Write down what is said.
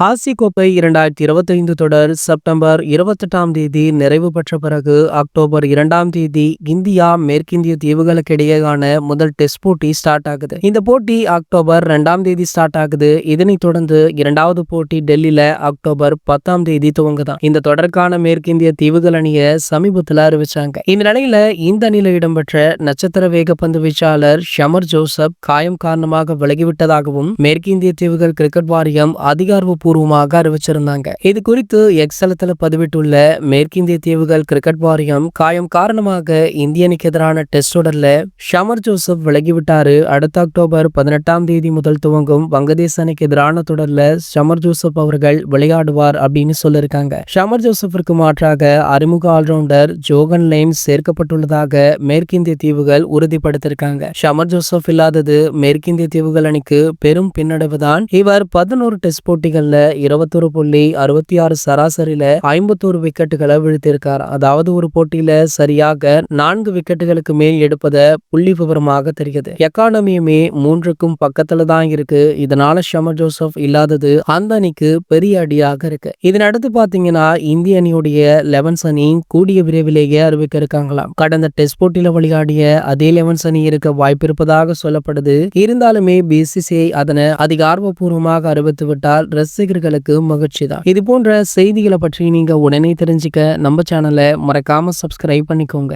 ஆசிய கோப்பை 2025 தொடர் செப்டம்பர் 28ஆம் தேதி நிறைவு பெற்ற பிறகு அக்டோபர் 2ஆம் தேதி இந்தியா மேற்கிந்திய தீவுகளுக்கு இடையேயான முதல் டெஸ்ட் போட்டி ஸ்டார்ட் ஆகுது. இந்த போட்டி அக்டோபர் 2ஆம் தேதி ஸ்டார்ட் ஆகுது. இதனைத் தொடர்ந்து இரண்டாவது போட்டி டெல்லியில அக்டோபர் 10ஆம் தேதி துவங்குதான். இந்த தொடருக்கான மேற்கிந்திய தீவுகள் அணியை சமீபத்தில் அறிவிச்சாங்க. இந்த நிலையில இந்த அணியில இடம்பெற்ற நட்சத்திர வேகப்பந்து வீச்சாளர் ஷமர் ஜோசப் காயம் காரணமாக விலகிவிட்டதாகவும் மேற்கிந்திய தீவுகள் கிரிக்கெட் வாரியம் அதிகாரப்பூர்வமாக அறிவிச்சிருந்தாங்க. இது குறித்து எக்ஸ் தளத்துல பதிவிட்டுள்ள மேற்கிந்திய தீவுகள் கிரிக்கெட் வாரியம் காயம் காரணமாக இந்திய அணிக்கு எதிரான டெஸ்ட் தொடர்ல ஷமர் ஜோசப் விலகிவிட்டாரு. அடுத்த அக்டோபர் 18ஆம் தேதி முதல் துவங்கும் வங்கதேச அணிக்கு எதிரான தொடர்ல ஷமர் ஜோசப் அவர்கள் விளையாடுவார் அப்படின்னு சொல்லியிருக்காங்க. ஷமர் ஜோசப்பிற்கு மாற்றாக அறிமுக ஆல்ரவுண்டர் ஜோகன் லைன்ஸ் சேர்க்கப்பட்டுள்ளதாக மேற்கிந்திய தீவுகள் உறுதிப்படுத்தியிருக்காங்க. ஷமர் ஜோசப் இல்லாதது மேற்கிந்திய தீவுகள் அணிக்கு பெரும் பின்னடைவுதான். இவர் 11 டெஸ்ட் போட்டிகள்ல 21.66 சராசரியில 51 விக்கெட்டுகளை வீழ்த்தியிருக்கார். அதாவது ஒரு போட்டியில சரியாக 4 விக்கெட்டுகளுக்கு மேல் எடுப்பத புள்ளி விவரமாக தெரியுது. எக்கானமியுமே 3க்கும் பக்கத்துல தான் இருக்கு. இதனால ஷமர் ஜோசப் இல்லாதது அந்த அணிக்கு பெரிய அடியாக இருக்கு. இதனடுத்து பாத்தீங்கன்னா இந்திய அணியுடைய 11 அணி கூடிய விரைவிலேயே அறிவிக்க இருக்காங்களாம். கடந்த டெஸ்ட் போட்டியில விளையாடிய அதே 11 அணி இருக்க வாய்ப்பு இருப்பதாக சொல்லப்படுது. இருந்தாலுமே பிசிசிஐ அதனை அதிகாரப்பூர்வமாக அறிவித்து விட்டால் ரசிகர்களுக்கு மகிழ்ச்சி தான். இது போன்ற செய்திகளை பற்றி நீங்க உடனே தெரிஞ்சுக்க நம்ம சேனலை மறக்காம சப்ஸ்கிரைப் பண்ணிக்கோங்க.